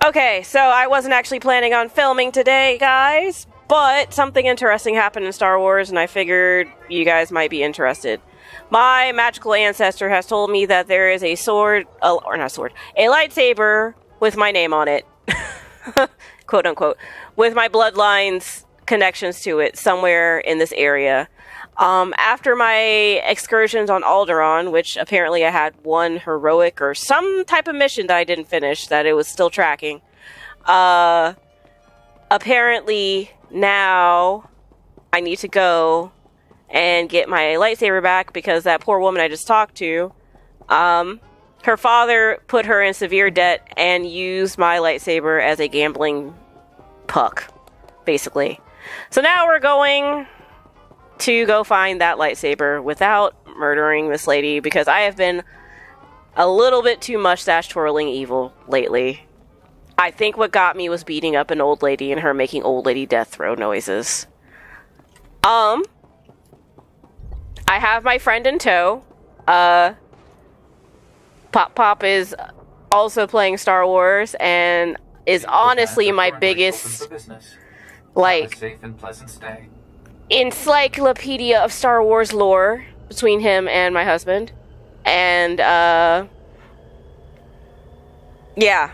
Okay, so I wasn't actually planning on filming today, guys, but something interesting happened in Star Wars, and I figured you guys might be interested. My magical ancestor has told me that there is a sword, or not sword, a lightsaber with my name on it, quote unquote, with my bloodline's connections to it somewhere in this area. After my excursions on Alderaan, which apparently I had one heroic or some type of mission that I didn't finish, that it was still tracking, apparently now I need to go and get my lightsaber back because that poor woman I just talked to, her father put her in severe debt and used my lightsaber as a gambling puck, basically. So now we're going to go find that lightsaber without murdering this lady, because I have been a little bit too mustache twirling evil lately. I think what got me was beating up an old lady and her making old lady death throw noises. I have my friend in tow. Pop is also playing Star Wars and is honestly my biggest, like, safe and pleasant stay. Encyclopedia of Star Wars lore between him and my husband. And, yeah.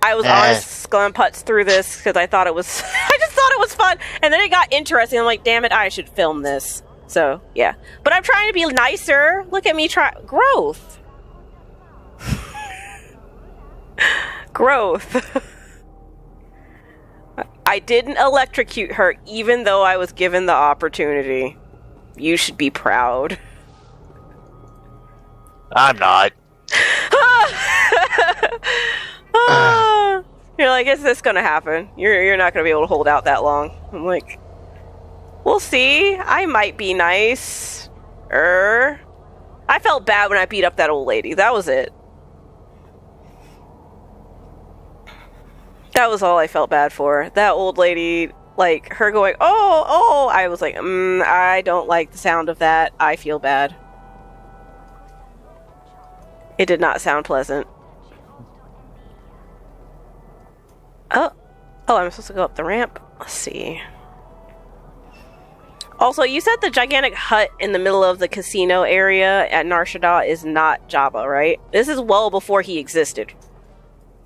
I was honest going putz through this because I thought it was, I just thought it was fun. And then it got interesting. I'm like, damn it, I should film this. So, yeah. But I'm trying to be nicer. Look at me try. Growth. Growth. I didn't electrocute her, even though I was given the opportunity. You should be proud. I'm not. You're like, is this gonna happen? You're not gonna be able to hold out that long. I'm like, we'll see. I might be nice. I felt bad when I beat up that old lady. That was it. That was all I felt bad for. That old lady, like, her going, oh, I was like, I don't like the sound of that. I feel bad. It did not sound pleasant. Oh, I'm supposed to go up the ramp? Let's see. Also, you said the gigantic hut in the middle of the casino area at Nar Shaddaa is not Jabba, right? This is well before he existed.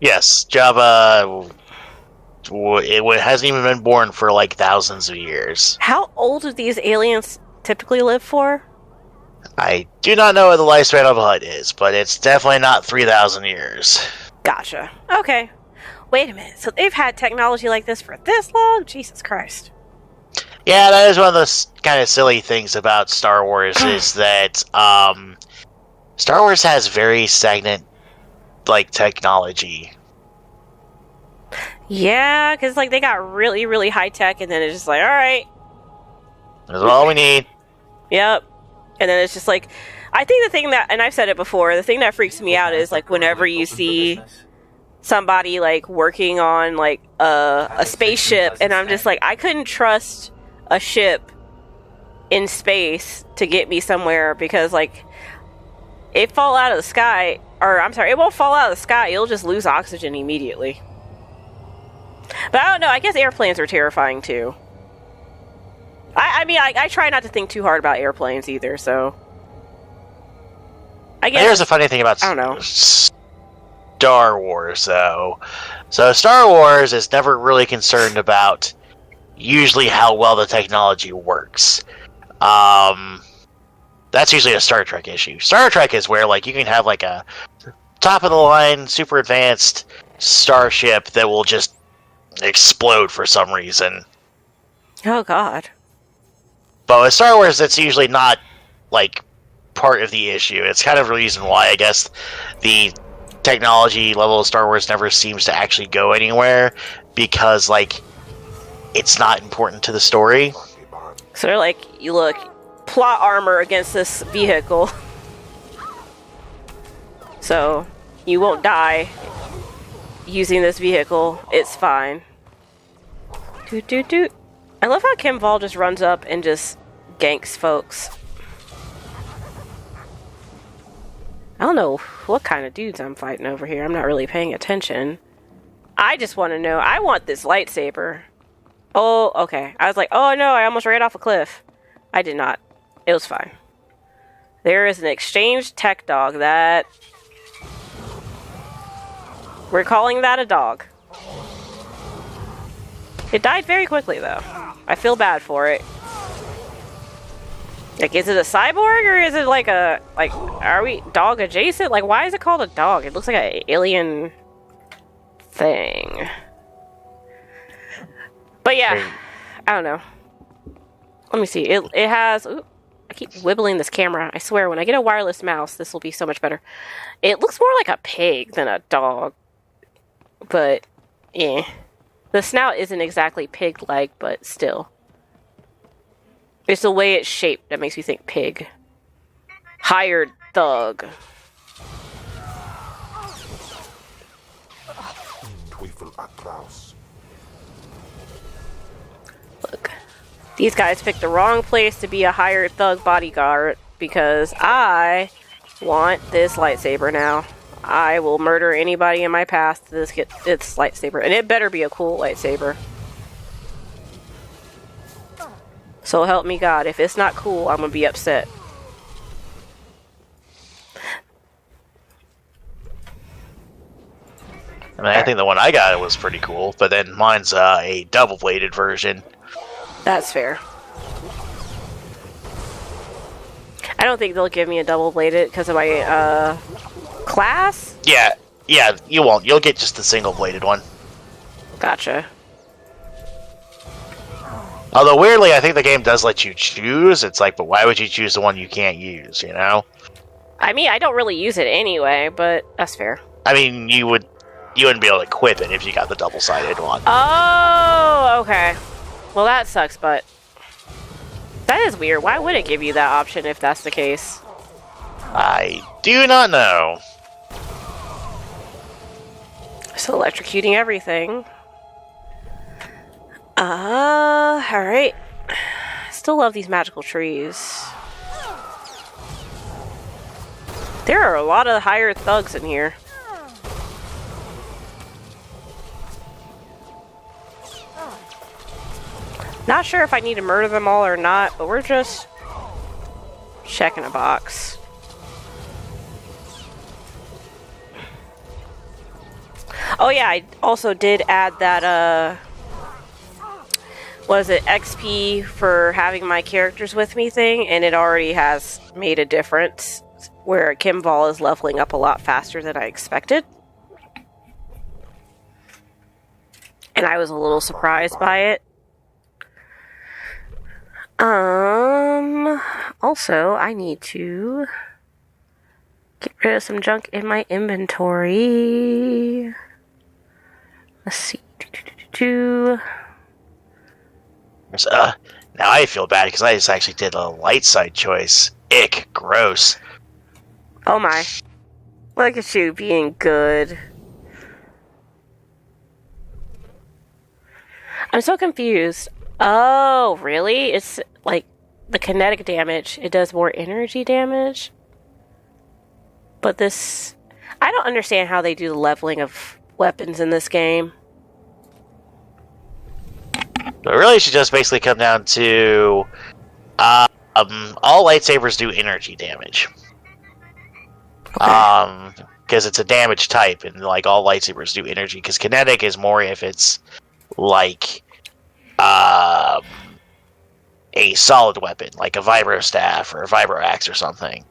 Yes, Jabba, it hasn't even been born for like thousands of years. How old do these aliens typically live for? I do not know what the lifespan of a hut is, but it's definitely not 3,000 years. Gotcha. Okay. Wait a minute. So they've had technology like this for this long? Jesus Christ. Yeah, that is one of the kind of silly things about Star Wars is that Star Wars has very stagnant, like, technology. Yeah, because, like, they got really, really high tech, and then it's just like, alright. That's all we need. Yep. And then it's just like, I think the thing that, and I've said it before, the thing that freaks me out is, like, whenever you see somebody, like, working on, like, a spaceship, and I'm just like, I couldn't trust a ship in space to get me somewhere, because, like, it fall out of the sky, or, I'm sorry, it won't fall out of the sky, it'll just lose oxygen immediately. But I don't know, I guess airplanes are terrifying, too. I mean, I try not to think too hard about airplanes, either, so... I guess... Here's a funny thing about I don't know. Star Wars, though. So, Star Wars is never really concerned about usually how well the technology works. That's usually a Star Trek issue. Star Trek is where, like, you can have, like, a top-of-the-line, super advanced starship that will just explode for some reason. Oh, God. But with Star Wars, that's usually not, like, part of the issue. It's kind of the reason why, I guess, the technology level of Star Wars never seems to actually go anywhere, because, like, it's not important to the story. So they're like, you look, plot armor against this vehicle. So, you won't die using this vehicle. It's fine. Doot, doot, doot. I love how Kim Vol just runs up and just ganks folks. I don't know what kind of dudes I'm fighting over here. I'm not really paying attention. I just want to know. I want this lightsaber. Oh, okay. I was like, oh no, I almost ran off a cliff. I did not. It was fine. There is an exchange tech dog that... We're calling that a dog. It died very quickly, though. I feel bad for it. Like, is it a cyborg, or is it like a... Like, are we dog adjacent? Like, why is it called a dog? It looks like an alien thing. But yeah, I don't know. Let me see. It has... Ooh, I keep wibbling this camera. I swear, when I get a wireless mouse, this will be so much better. It looks more like a pig than a dog. But, yeah. The snout isn't exactly pig-like, but still. It's the way it's shaped that makes me think pig. Hired thug. Look. These guys picked the wrong place to be a hired thug bodyguard because I want this lightsaber now. I will murder anybody in my path to get this lightsaber. And it better be a cool lightsaber. So help me God. If it's not cool, I'm going to be upset. I mean, I think the one I got was pretty cool, but then mine's a double-bladed version. That's fair. I don't think they'll give me a double-bladed because of my class? Yeah, you won't. You'll get just the single-bladed one. Gotcha. Although, weirdly, I think the game does let you choose. It's like, but why would you choose the one you can't use, you know? I mean, I don't really use it anyway, but that's fair. I mean, you wouldn't be able to equip it if you got the double-sided one. Oh, okay. Well, that sucks, but... That is weird. Why would it give you that option if that's the case? I do not know. Still electrocuting everything. Alright. Still love these magical trees. There are a lot of hired thugs in here. Not sure if I need to murder them all or not, but we're just checking a box. Oh yeah, I also did add that, was it XP for having my characters with me thing, and it already has made a difference where Kimval is leveling up a lot faster than I expected. And I was a little surprised by it. Also, I need to get rid of some junk in my inventory. Let's see. Now I feel bad because I just actually did a light side choice. Ick, gross. Oh my. Look at you being good. I'm so confused. Oh, really? It's like the kinetic damage. It does more energy damage. But this... I don't understand how they do the leveling of weapons in this game. But really, it should just basically come down to... all lightsabers do energy damage. Okay. Because it's a damage type, and like all lightsabers do energy. Because kinetic is more if it's like... a solid weapon, like a vibro staff or a vibro axe or something.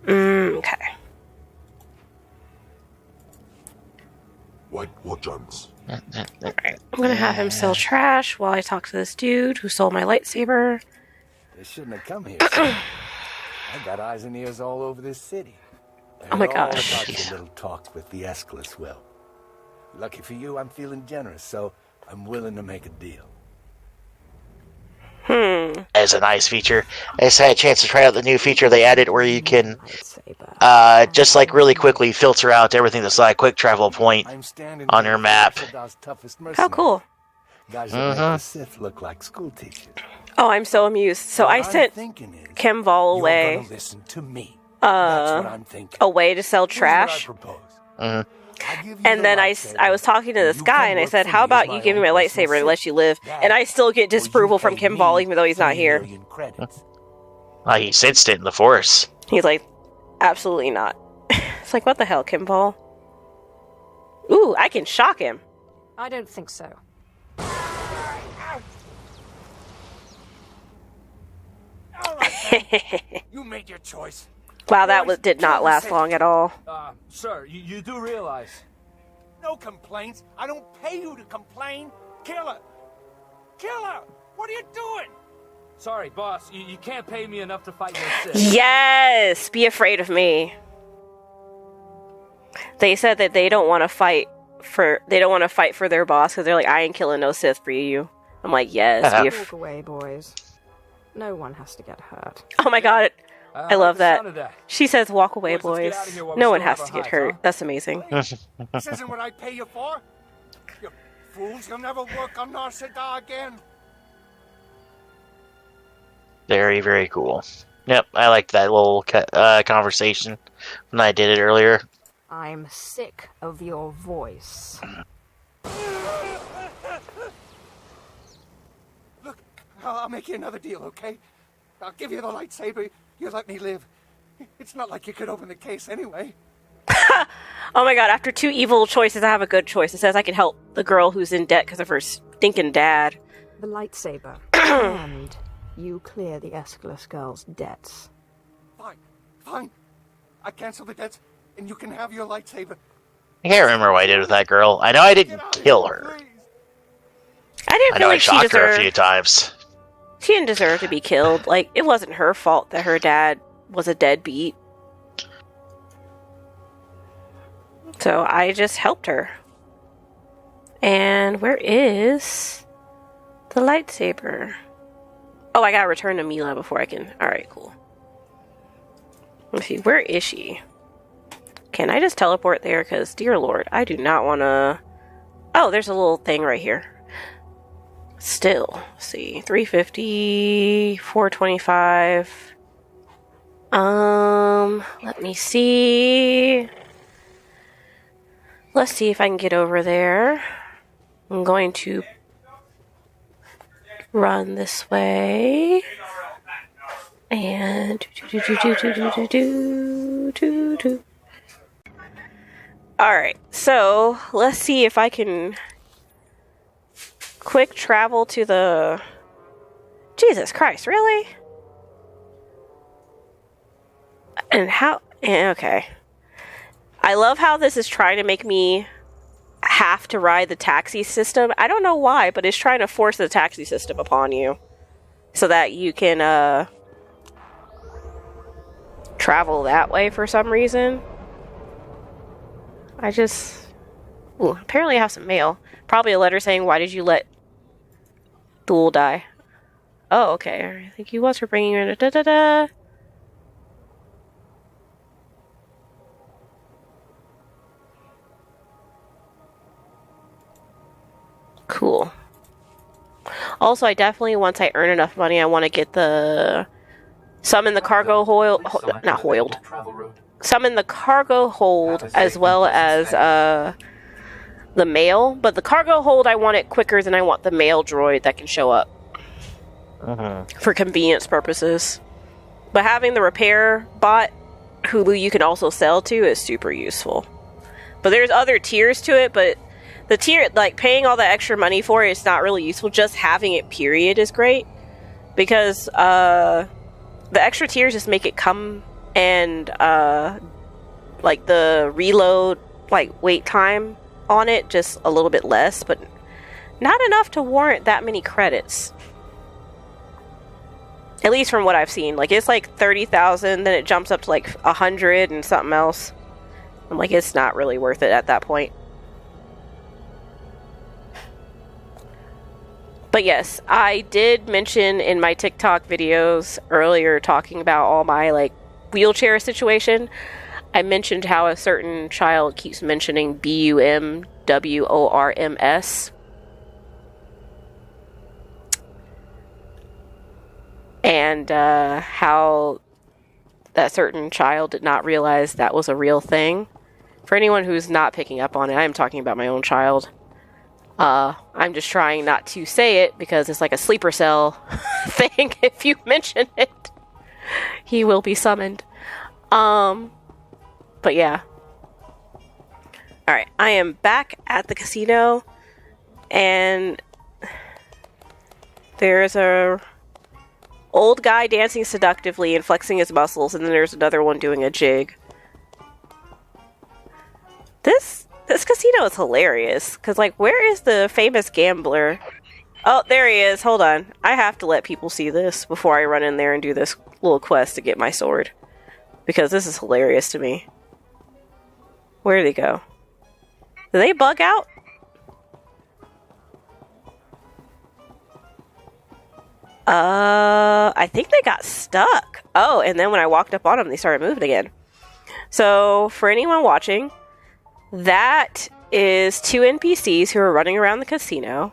Okay. White Watchons. Alright. I'm gonna have him sell trash while I talk to this dude who stole my lightsaber. They shouldn't have come here. I got eyes and ears all over this city. Oh my All gosh. about your little talk with the Escalus will. Lucky for you, I'm feeling generous, so I'm willing to make a deal. As a nice feature. I just had a chance to try out the new feature they added where you can just like really quickly filter out everything that's like a quick travel point I'm standing on your map. How cool. Guys that make the Sith look like school teachers. Oh, I'm so amused. So I What I'm sent thinking is, Kimval you're away. gonna listen to me. That's what I'm thinking. a way to sell Here's what I trash. propose. Mhm. I give you And the then lightsaber, I was talking to this you guy can and I work said, for how me about as you give me my own personal lightsaber and let Sith. you live? That, And I still get or you disapproval from pay Kimball me even though he's not 3 here. million credits. He sensed it in the Force. He's like, absolutely not. It's like, what the hell, Kimball? Ooh, I can shock him. I don't think so. All right, you made your choice. Wow, that did not last long at all. Sir, you do realize... No complaints. I don't pay you to complain. Kill her. Kill her. What are you doing? Sorry, boss, you can't pay me enough to fight your Sith. Yes! Be afraid of me. They said that they don't want to fight for their boss because they're like, I ain't killing no Sith for you. I'm like, yes, be Walk away, boys. No one has to get hurt. Oh my god, I love that. Sound of that. She says, walk away, Boys, let's get boys. out of here while we No one still has have to our get hides, hurt. huh? That's amazing. This isn't what I pay you for. You fools, you'll never work on Nar Shaddaa again. Very, very cool. Yep, I liked that little conversation when I did it earlier. I'm sick of your voice. Look, I'll make you another deal, okay? I'll give you the lightsaber. You let me live. It's not like you could open the case anyway. Oh my god, after 2 evil choices, I have a good choice. It says I can help the girl who's in debt because of her stinking dad. The lightsaber. And you clear the Escalus girl's debts. Fine. I cancel the debts, and you can have your lightsaber. I can't remember what I did with that girl. I know I didn't kill her. Please. I didn't I feel know I like she shocked her a few deserved. times. She didn't deserve to be killed. Like, it wasn't her fault that her dad was a deadbeat. So I just helped her. And where is the lightsaber? Oh, I gotta return to Mila before I can. Alright, cool. Let's see, where is she? Can I just teleport there? Because, dear lord, I do not want to... Oh, there's a little thing right here. Still, let's see, 350, 425. Let me see. Let's see if I can get over there. I'm going to run this way. And Alright, so let's see if I can quick travel to the... Jesus Christ, really? And how... Okay. I love how this is trying to make me have to ride the taxi system. I don't know why, but it's trying to force the taxi system upon you. So that you can, travel that way for some reason. I just... Ooh, apparently I have some mail. Probably a letter saying, why did you let Thule die? Oh, okay. Thank you once for bringing her... Da-da-da. Cool. Also, I definitely, once I earn enough money, I want to get the... Summon the cargo hold... Not hoiled. Summon the cargo hold as well as the mail. But the cargo hold, I want it quicker than I want the mail droid that can show up. For convenience purposes. But having the repair bot, who you can also sell to, is super useful. But there's other tiers to it, but the tier, like, paying all the extra money for it is not really useful. Just having it, period, is great. Because, the extra tiers just make it come and, like, the reload, like, wait time on it just a little bit less, but not enough to warrant that many credits. At least from what I've seen. Like, it's like 30,000, then it jumps up to like 100 and something else. I'm like, it's not really worth it at that point. But yes, I did mention in my TikTok videos earlier talking about all my, like, wheelchair situation. I mentioned how a certain child keeps mentioning BUMWORMS. And how that certain child did not realize that was a real thing. For anyone who's not picking up on it, I'm talking about my own child. I'm just trying not to say it because it's like a sleeper cell thing. If you mention it, he will be summoned. But yeah. Alright, I am back at the casino, and there's a old guy dancing seductively and flexing his muscles, and then there's another one doing a jig. This casino is hilarious, because, like, where is the famous gambler? Oh, there he is. Hold on. I have to let people see this before I run in there and do this little quest to get my sword. Because this is hilarious to me. Where did he go? Did they bug out? I think they got stuck. Oh, and then when I walked up on them, they started moving again. So, for anyone watching, that is 2 NPCs who are running around the casino.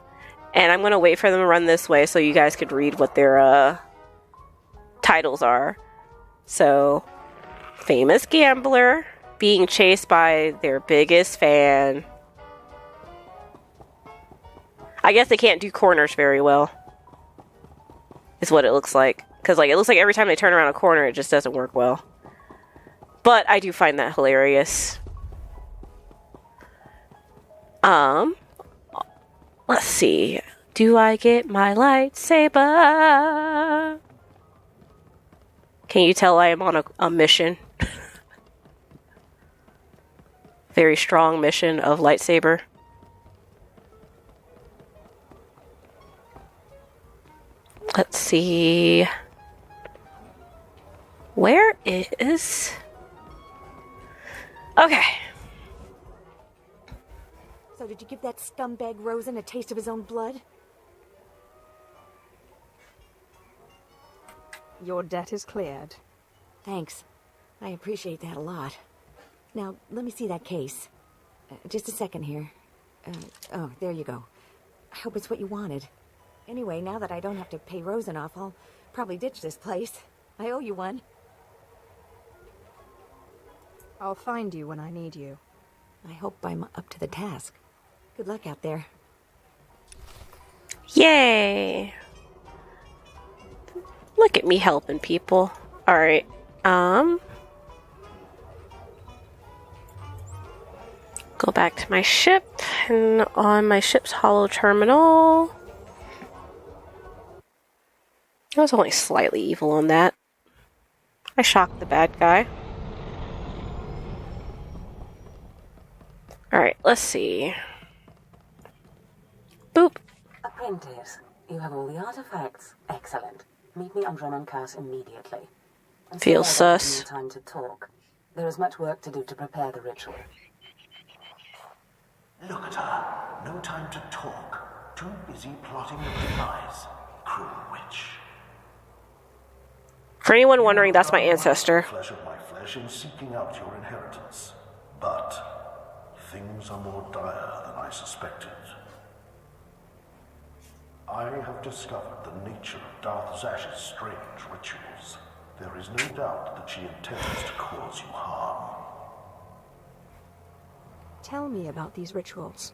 And I'm going to wait for them to run this way so you guys could read what their titles are. So, famous gambler being chased by their biggest fan. I guess they can't do corners very well. Is what it looks like. Because, like, it looks like every time they turn around a corner, it just doesn't work well. But I do find that hilarious. Let's see. Do I get my lightsaber? Can you tell I am on a mission? Very strong mission of lightsaber. Let's see. Where is... Okay. So did you give that scumbag Rosen a taste of his own blood? Your debt is cleared. Thanks. I appreciate that a lot. Now, let me see that case. Just a second here. Oh, there you go. I hope it's what you wanted. Anyway, now that I don't have to pay Rosen off, I'll probably ditch this place. I owe you one. I'll find you when I need you. I hope I'm up to the task. Good luck out there. Yay! Look at me helping people. Alright, go back to my ship, and on my ship's holo terminal... I was only slightly evil on that. I shocked the bad guy. Alright, let's see. Boop. Apprentice, you have all the artifacts. Excellent. Meet me on Drum and Curse immediately. And Feels sorry I don't sus. have time to talk. There is much work to do to prepare the ritual. Look at her. No time to talk. Too busy plotting your demise. Cruel witch. For anyone wondering, that's my ancestor. Flesh of my flesh in seeking out your inheritance. But things are more dire than I suspected. I have discovered the nature of Darth Zash's strange rituals. There is no doubt that she intends to cause you harm. Tell me about these rituals.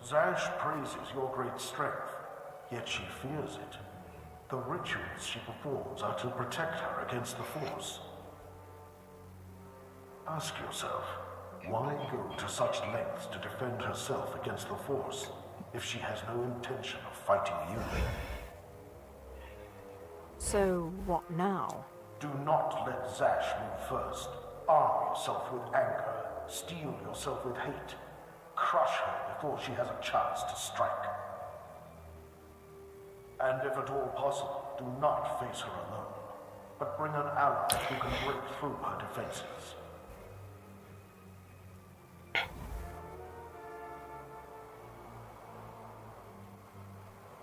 Zash praises your great strength, yet she fears it. The rituals she performs are to protect her against the Force. Ask yourself, why go to such lengths to defend herself against the Force if she has no intention of fighting you? So, what now? Do not let Zash move first. Arm yourself with anger. Steel yourself with hate. Crush her before she has a chance to strike. And if at all possible, do not face her alone, but bring an ally who can break through her defenses.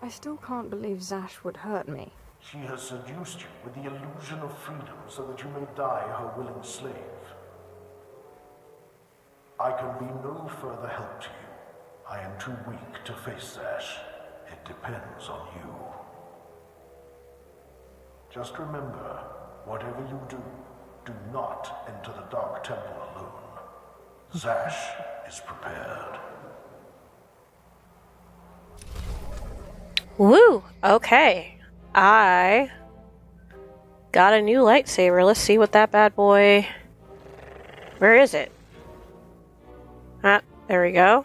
I still can't believe Zash would hurt me. She has seduced you with the illusion of freedom so that you may die her willing slave. I can be no further help to you. I am too weak to face Zash. It depends on you. Just remember, whatever you do, Do not enter the Dark Temple alone. Zash is prepared. Woo! Okay. I got a new lightsaber. Let's see what that bad boy... Where is it? Ah, there we go.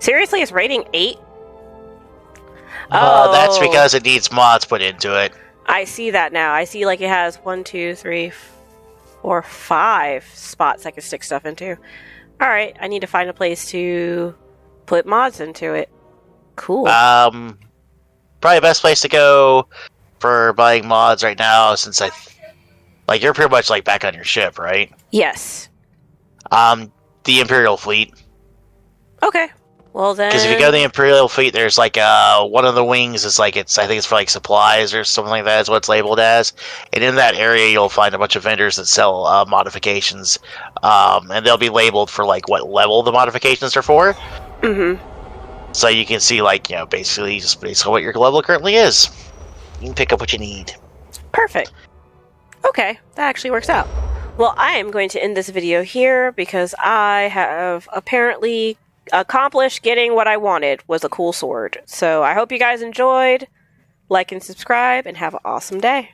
Seriously, it's rating 8? Oh, That's because it needs mods put into it. I see that now. I see like it has 1, 2, 3, 4, 5 spots I can stick stuff into. Alright, I need to find a place to put mods into it. Cool. Probably the best place to go for buying mods right now, since like you're pretty much like back on your ship, right? Yes. The Imperial Fleet. Okay. Well then. Because if you go to the Imperial Fleet, there's like one of the wings is like I think it's for like supplies or something like that is what it's labeled as. And in that area, you'll find a bunch of vendors that sell modifications, and they'll be labeled for like what level the modifications are for. Mm-hmm. So you can see like basically just basically what your level currently is. You can pick up what you need. Perfect. Okay, that actually works out. Well, I am going to end this video here because I have apparently accomplished getting what I wanted, was a cool sword. So I hope you guys enjoyed. Like and subscribe, and have an awesome day.